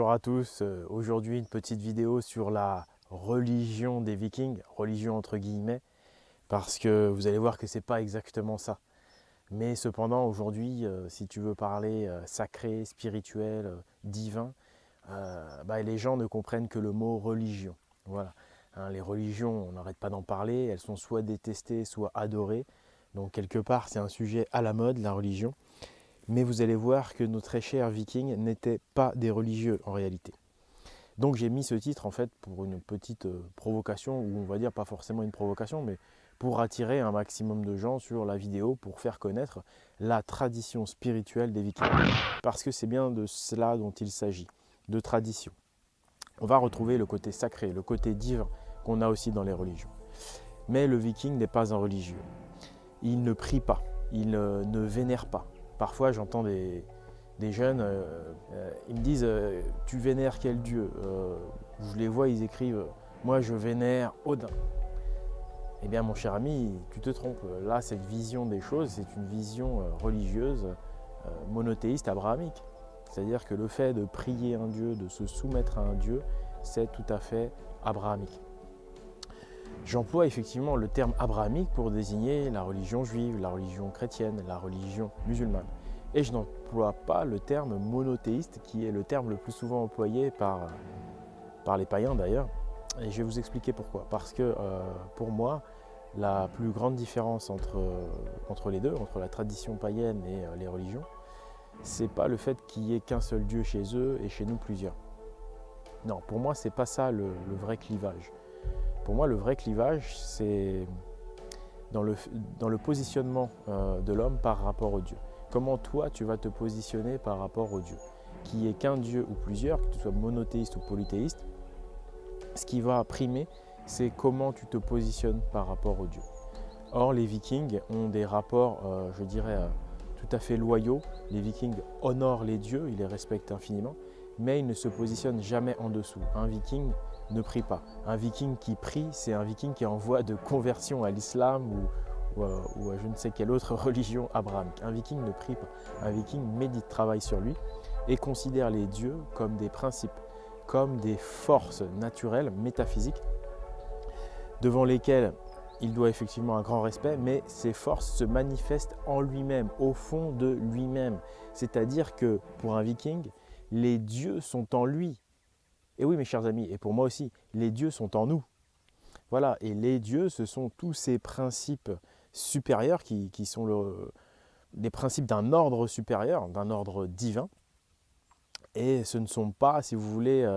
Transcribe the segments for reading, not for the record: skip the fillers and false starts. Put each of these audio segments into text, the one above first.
Bonjour à tous, aujourd'hui une petite vidéo sur la religion des Vikings, religion entre guillemets, parce que vous allez voir que c'est pas exactement ça. Mais cependant aujourd'hui, si tu veux parler sacré, spirituel, divin, les gens ne comprennent que le mot religion. Voilà. Hein, les religions, on n'arrête pas d'en parler, elles sont soit détestées, soit adorées. Donc quelque part c'est un sujet à la mode, la religion. Mais vous allez voir que nos très chers Vikings n'étaient pas des religieux en réalité. Donc j'ai mis ce titre en fait pour une petite provocation, ou on va dire pas forcément une provocation, mais pour attirer un maximum de gens sur la vidéo, pour faire connaître la tradition spirituelle des Vikings. Parce que c'est bien de cela dont il s'agit, de tradition. On va retrouver le côté sacré, le côté divin qu'on a aussi dans les religions. Mais le Viking n'est pas un religieux. Il ne prie pas, il ne vénère pas. Parfois j'entends des jeunes, ils me disent tu vénères quel dieu? Je les vois, ils écrivent moi je vénère Odin. Eh bien mon cher ami, tu te trompes. Là cette vision des choses, c'est une vision religieuse, monothéiste, abrahamique. C'est-à-dire que le fait de prier un dieu, de se soumettre à un dieu, c'est tout à fait abrahamique. J'emploie effectivement le terme abrahamique pour désigner la religion juive, la religion chrétienne, la religion musulmane. Et je n'emploie pas le terme monothéiste, qui est le terme le plus souvent employé par les païens d'ailleurs. Et je vais vous expliquer pourquoi. Parce que pour moi, la plus grande différence entre les deux, entre la tradition païenne et les religions, c'est pas le fait qu'il n'y ait qu'un seul Dieu chez eux et chez nous plusieurs. Non, pour moi, c'est pas ça le vrai clivage. Pour moi, le vrai clivage, c'est dans le positionnement de l'homme par rapport au Dieu. Comment toi, tu vas te positionner par rapport au Dieu? Qu'il y ait qu'un Dieu ou plusieurs, que tu sois monothéiste ou polythéiste, ce qui va primer, c'est comment tu te positionnes par rapport au Dieu. Or, les Vikings ont des rapports, je dirais, tout à fait loyaux. Les Vikings honorent les dieux, ils les respectent infiniment, mais ils ne se positionnent jamais en dessous. Un Viking ne prie pas. Un Viking qui prie, c'est un Viking qui est en voie de conversion à l'islam ou à je ne sais quelle autre religion abrahamique. Un Viking ne prie pas. Un Viking médite, travaille sur lui et considère les dieux comme des principes, comme des forces naturelles, métaphysiques, devant lesquelles il doit effectivement un grand respect, mais ces forces se manifestent en lui-même, au fond de lui-même. C'est-à-dire que pour un Viking, les dieux sont en lui. Et oui, mes chers amis, et pour moi aussi, les dieux sont en nous. Voilà, et les dieux, ce sont tous ces principes supérieurs qui sont des principes d'un ordre supérieur, d'un ordre divin. Et ce ne sont pas, si vous voulez,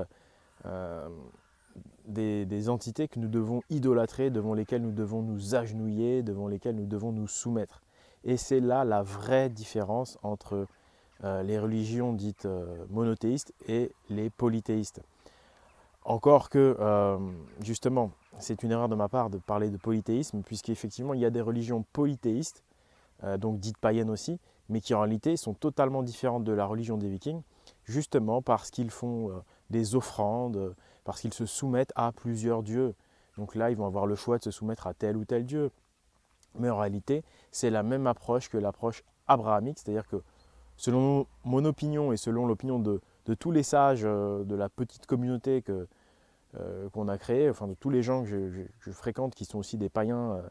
des entités que nous devons idolâtrer, devant lesquelles nous devons nous agenouiller, devant lesquelles nous devons nous soumettre. Et c'est là la vraie différence entre les religions dites monothéistes et les polythéistes. Encore que, justement, c'est une erreur de ma part de parler de polythéisme, puisqu'effectivement, il y a des religions polythéistes, donc dites païennes aussi, mais qui en réalité sont totalement différentes de la religion des Vikings, justement parce qu'ils font des offrandes, parce qu'ils se soumettent à plusieurs dieux. Donc là, ils vont avoir le choix de se soumettre à tel ou tel dieu. Mais en réalité, c'est la même approche que l'approche abrahamique, c'est-à-dire que selon mon opinion et selon l'opinion de tous les sages de la petite communauté qu'on a créée, enfin de tous les gens que je fréquente qui sont aussi des païens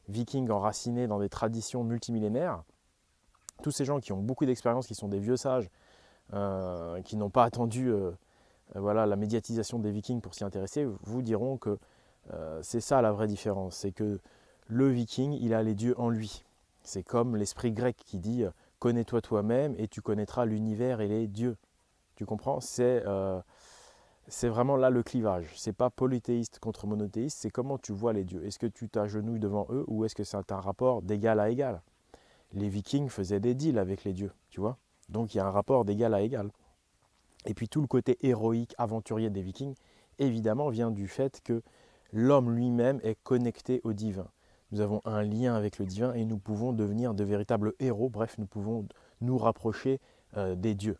vikings enracinés dans des traditions multimillénaires, tous ces gens qui ont beaucoup d'expérience, qui sont des vieux sages, qui n'ont pas attendu la médiatisation des Vikings pour s'y intéresser, vous diront que c'est ça la vraie différence, c'est que le Viking, il a les dieux en lui. C'est comme l'esprit grec qui dit connais-toi toi-même et tu connaîtras l'univers et les dieux. Tu comprends? C'est vraiment là le clivage. C'est pas polythéiste contre monothéiste, c'est comment tu vois les dieux. Est-ce que tu t'agenouilles devant eux ou est-ce que c'est un rapport d'égal à égal? Les Vikings faisaient des deals avec les dieux, tu vois. Donc il y a un rapport d'égal à égal. Et puis tout le côté héroïque, aventurier des Vikings, évidemment, vient du fait que l'homme lui-même est connecté au divin. Nous avons un lien avec le divin et nous pouvons devenir de véritables héros, bref, nous pouvons nous rapprocher des dieux.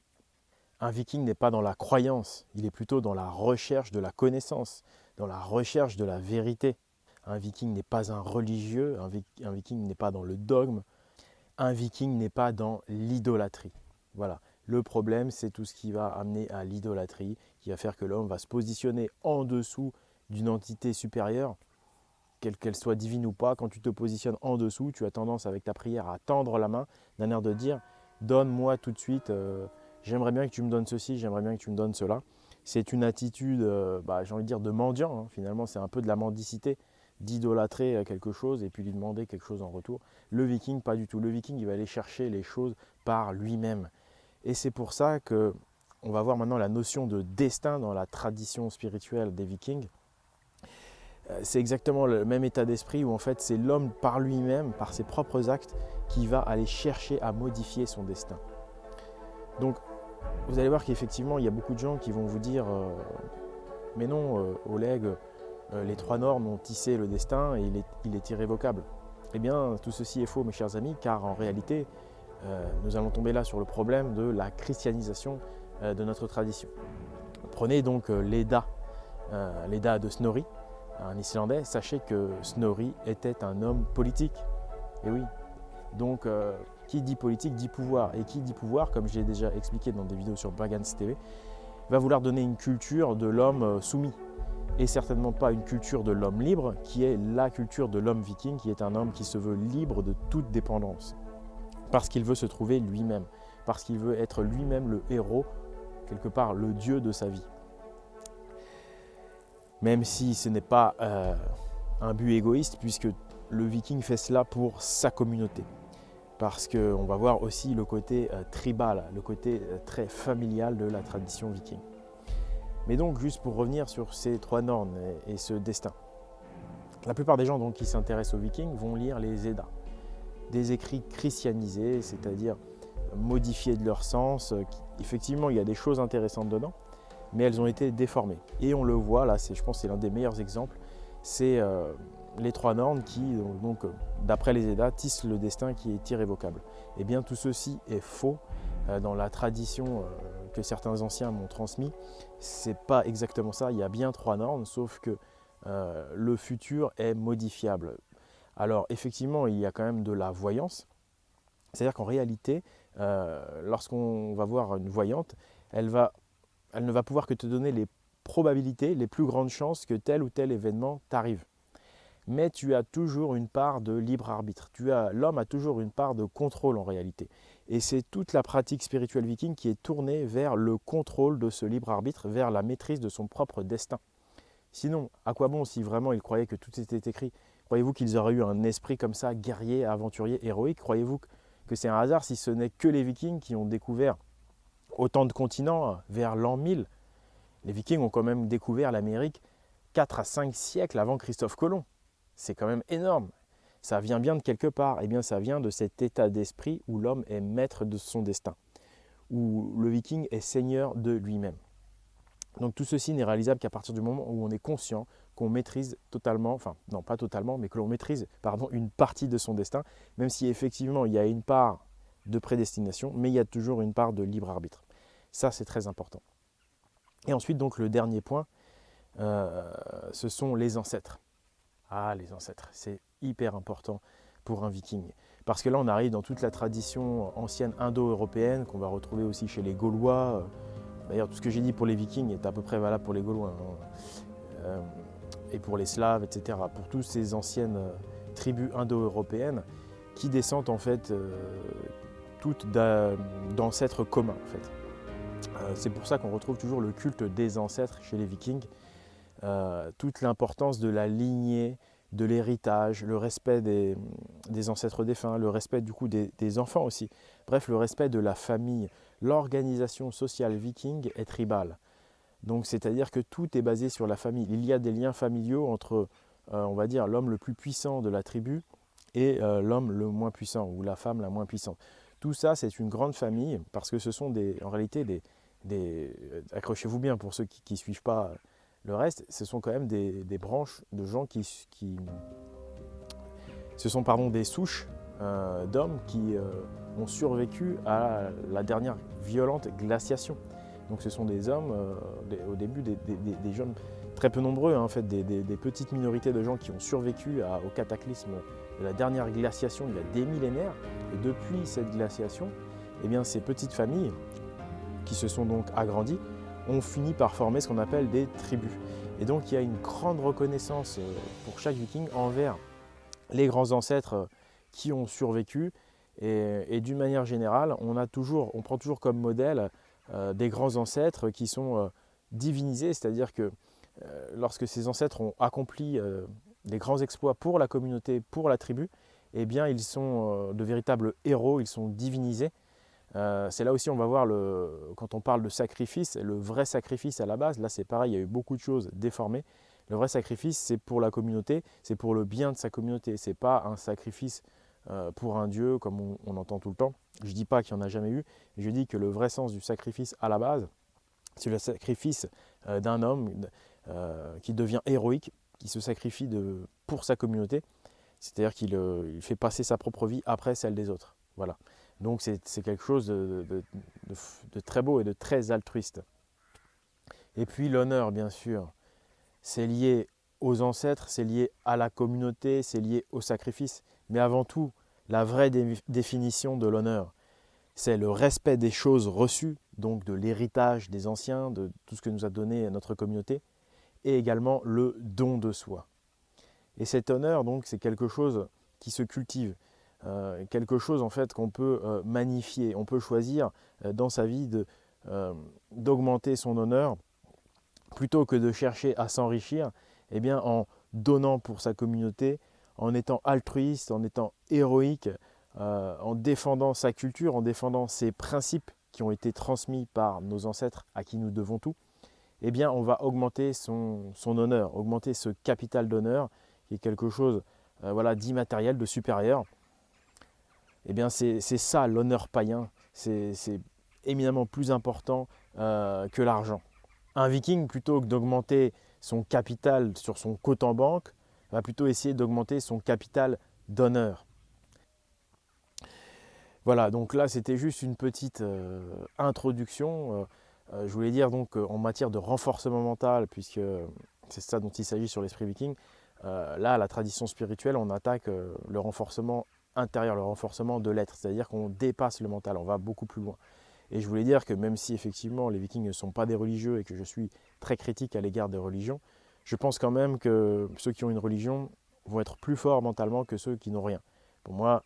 Un Viking n'est pas dans la croyance, il est plutôt dans la recherche de la connaissance, dans la recherche de la vérité. Un Viking n'est pas un religieux, un Viking n'est pas dans le dogme, un Viking n'est pas dans l'idolâtrie. Voilà. Le problème, c'est tout ce qui va amener à l'idolâtrie, qui va faire que l'homme va se positionner en dessous d'une entité supérieure, quelle qu'elle soit divine ou pas. Quand tu te positionnes en dessous, tu as tendance avec ta prière à tendre la main d'un air de dire « donne-moi tout de suite, j'aimerais bien que tu me donnes ceci, j'aimerais bien que tu me donnes cela ». C'est une attitude, j'ai envie de dire, de mendiant. Hein. Finalement, c'est un peu de la mendicité, d'idolâtrer quelque chose et puis lui demander quelque chose en retour. Le viking, pas du tout. Le viking, il va aller chercher les choses par lui-même. Et c'est pour ça qu'on va voir maintenant la notion de destin dans la tradition spirituelle des vikings. C'est exactement le même état d'esprit où en fait c'est l'homme par lui-même, par ses propres actes, qui va aller chercher à modifier son destin. Donc vous allez voir qu'effectivement il y a beaucoup de gens qui vont vous dire mais non Oleg, les 3 normes ont tissé le destin et il est irrévocable. Eh bien tout ceci est faux mes chers amis, car en réalité nous allons tomber là sur le problème de la christianisation de notre tradition. Prenez donc l'Edda de Snorri, un Islandais. Sachez que Snorri était un homme politique. Et oui, donc qui dit politique dit pouvoir. Et qui dit pouvoir, comme j'ai déjà expliqué dans des vidéos sur Bagans TV, va vouloir donner une culture de l'homme soumis. Et certainement pas une culture de l'homme libre, qui est la culture de l'homme viking, qui est un homme qui se veut libre de toute dépendance. Parce qu'il veut se trouver lui-même, parce qu'il veut être lui-même le héros, quelque part le dieu de sa vie. Même si ce n'est pas un but égoïste, puisque le viking fait cela pour sa communauté. Parce qu'on va voir aussi le côté tribal, le côté très familial de la tradition viking. Mais donc, juste pour revenir sur ces 3 normes et ce destin. La plupart des gens donc, qui s'intéressent aux vikings vont lire les Eddas. Des écrits christianisés, c'est-à-dire modifiés de leur sens. Effectivement, il y a des choses intéressantes dedans, mais elles ont été déformées. Et on le voit, là, je pense que c'est l'un des meilleurs exemples, c'est les 3 normes qui, donc, d'après les Eddas, tissent le destin qui est irrévocable. Eh bien, tout ceci est faux dans la tradition que certains anciens m'ont transmis. C'est pas exactement ça, il y a bien 3 normes, sauf que le futur est modifiable. Alors effectivement, il y a quand même de la voyance, c'est-à-dire qu'en réalité, lorsqu'on va voir une voyante, elle ne va pouvoir que te donner les probabilités, les plus grandes chances que tel ou tel événement t'arrive. Mais tu as toujours une part de libre arbitre, l'homme a toujours une part de contrôle en réalité. Et c'est toute la pratique spirituelle viking qui est tournée vers le contrôle de ce libre arbitre, vers la maîtrise de son propre destin. Sinon, à quoi bon si vraiment ils croyaient que tout était écrit? Croyez-vous qu'ils auraient eu un esprit comme ça, guerrier, aventurier, héroïque? Croyez-vous que c'est un hasard si ce n'est que les Vikings qui ont découvert autant de continents vers l'an 1000? Les Vikings ont quand même découvert l'Amérique 4 à 5 siècles avant Christophe Colomb. C'est quand même énorme. Ça vient bien de quelque part. Eh bien, ça vient de cet état d'esprit où l'homme est maître de son destin, où le Viking est seigneur de lui-même. Donc tout ceci n'est réalisable qu'à partir du moment où on est conscient qu'on maîtrise totalement, enfin non pas totalement, mais que l'on maîtrise une partie de son destin, même si effectivement il y a une part de prédestination, mais il y a toujours une part de libre arbitre. Ça c'est très important. Et ensuite donc le dernier point, ce sont les ancêtres. Ah les ancêtres, c'est hyper important pour un viking. Parce que là on arrive dans toute la tradition ancienne indo-européenne qu'on va retrouver aussi chez les Gaulois. D'ailleurs, tout ce que j'ai dit pour les Vikings est à peu près valable pour les Gaulois et pour les Slaves, etc. Pour toutes ces anciennes tribus indo-européennes qui descendent en fait toutes d'ancêtres communs. En fait. C'est pour ça qu'on retrouve toujours le culte des ancêtres chez les Vikings. Toute l'importance de la lignée, de l'héritage, le respect des ancêtres défunts, le respect du coup des enfants aussi. Bref, le respect de la famille. L'organisation sociale viking est tribale. Donc c'est-à-dire que tout est basé sur la famille. Il y a des liens familiaux entre, on va dire, l'homme le plus puissant de la tribu et l'homme le moins puissant ou la femme la moins puissante. Tout ça, c'est une grande famille parce que ce sont en réalité accrochez-vous bien pour ceux qui ne suivent pas le reste, ce sont quand même des branches de gens ce sont des souches d'hommes qui ont survécu à la dernière violente glaciation. Donc ce sont des hommes, au début des jeunes très peu nombreux, hein, en fait, des petites minorités de gens qui ont survécu au cataclysme de la dernière glaciation il y a des millénaires. Et depuis cette glaciation, eh bien, ces petites familles qui se sont donc agrandis, ont fini par former ce qu'on appelle des tribus. Et donc il y a une grande reconnaissance pour chaque viking envers les grands ancêtres qui ont survécu. Et d'une manière générale, on prend toujours comme modèle des grands ancêtres qui sont divinisés, c'est-à-dire que lorsque ces ancêtres ont accompli des grands exploits pour la communauté, pour la tribu, eh bien ils sont de véritables héros, ils sont divinisés. C'est là aussi on va voir, quand on parle de sacrifice, le vrai sacrifice à la base, là c'est pareil, il y a eu beaucoup de choses déformées. Le vrai sacrifice, c'est pour la communauté, c'est pour le bien de sa communauté, ce n'est pas un sacrifice pour un dieu comme on entend tout le temps. Je ne dis pas qu'il n'y en a jamais eu, mais je dis que le vrai sens du sacrifice à la base, c'est le sacrifice d'un homme qui devient héroïque, qui se sacrifie pour sa communauté, c'est-à-dire qu'il fait passer sa propre vie après celle des autres. Voilà. Donc c'est quelque chose de très beau et de très altruiste. Et puis l'honneur, bien sûr, c'est lié aux ancêtres, c'est lié à la communauté, c'est lié au sacrifice. Mais avant tout, la vraie définition de l'honneur, c'est le respect des choses reçues, donc de l'héritage des anciens, de tout ce que nous a donné notre communauté, et également le don de soi. Et cet honneur, donc, c'est quelque chose qui se cultive, quelque chose en fait qu'on peut magnifier. On peut choisir dans sa vie d'augmenter son honneur plutôt que de chercher à s'enrichir, eh bien, en donnant pour sa communauté, en étant altruiste, en étant héroïque, en défendant sa culture, en défendant ses principes qui ont été transmis par nos ancêtres à qui nous devons tout, eh bien, on va augmenter son honneur, augmenter ce capital d'honneur qui est quelque chose d'immatériel, de supérieur. Eh bien, c'est ça l'honneur païen, c'est éminemment plus important que l'argent. Un viking, plutôt que d'augmenter son capital sur son compte en banque, va plutôt essayer d'augmenter son capital d'honneur. Voilà, donc là c'était juste une petite introduction. Je voulais dire donc en matière de renforcement mental, puisque c'est ça dont il s'agit sur l'esprit viking, là la tradition spirituelle, on attaque le renforcement intérieur, le renforcement de l'être, c'est-à-dire qu'on dépasse le mental, on va beaucoup plus loin. Et je voulais dire que même si effectivement les vikings ne sont pas des religieux et que je suis très critique à l'égard des religions, je pense quand même que ceux qui ont une religion vont être plus forts mentalement que ceux qui n'ont rien. Pour moi,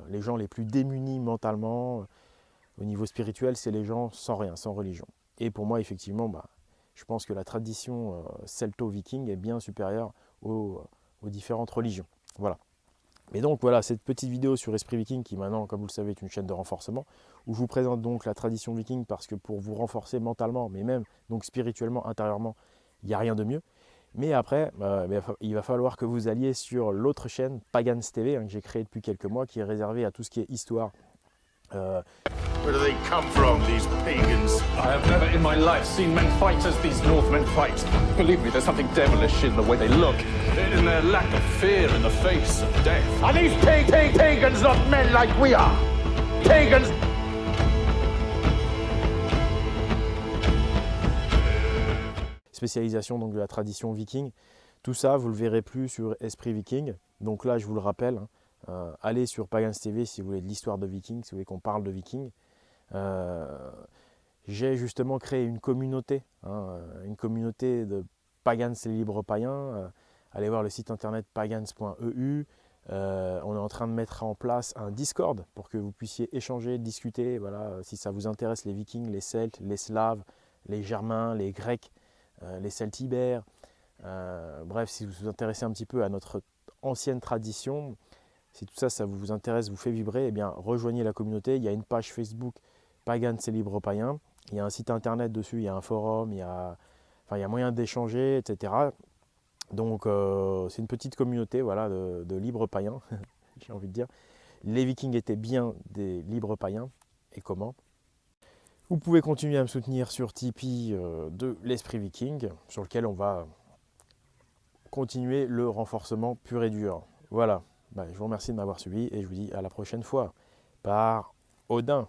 les gens les plus démunis mentalement au niveau spirituel, c'est les gens sans rien, sans religion. Et pour moi, effectivement, je pense que la tradition celto-viking est bien supérieure aux différentes religions. Voilà. Mais donc voilà, cette petite vidéo sur Esprit Viking qui maintenant, comme vous le savez, est une chaîne de renforcement, où je vous présente donc la tradition viking parce que pour vous renforcer mentalement, mais même donc spirituellement, intérieurement, il n'y a rien de mieux. Mais après, il va falloir que vous alliez sur l'autre chaîne, Pagans TV, que j'ai créée depuis quelques mois, qui est réservée à tout ce qui est histoire. Where do they come from, these pagans? I have never in my life seen men fight as these Northmen fight. Believe me, there's something devilish in the way they look, in their lack of fear in the face of death. Are these pagans not men like we are? Pagans! Spécialisation donc de la tradition viking. Tout ça, vous le verrez plus sur Esprit Viking. Donc là, je vous le rappelle, allez sur Pagans TV si vous voulez de l'histoire de Vikings, si vous voulez qu'on parle de Vikings. J'ai justement créé une communauté de Pagans et libres païens. Allez voir le site internet pagans.eu. On est en train de mettre en place un Discord pour que vous puissiez échanger, discuter. Voilà, si ça vous intéresse, les Vikings, les Celtes, les Slaves, les Germains, les Grecs, les Celtibères. Bref, si vous vous intéressez un petit peu à notre ancienne tradition, si tout ça, ça vous intéresse, vous fait vibrer, eh bien rejoignez la communauté. Il y a une page Facebook Pagans et libres païens. Il y a un site internet dessus, il y a un forum, il y a moyen d'échanger, etc. Donc c'est une petite communauté voilà, de libres païens, j'ai envie de dire. Les Vikings étaient bien des libres païens. Et comment ? Vous pouvez continuer à me soutenir sur Tipeee de l'Esprit Viking, sur lequel on va continuer le renforcement pur et dur. Voilà, je vous remercie de m'avoir suivi et je vous dis à la prochaine fois par Odin.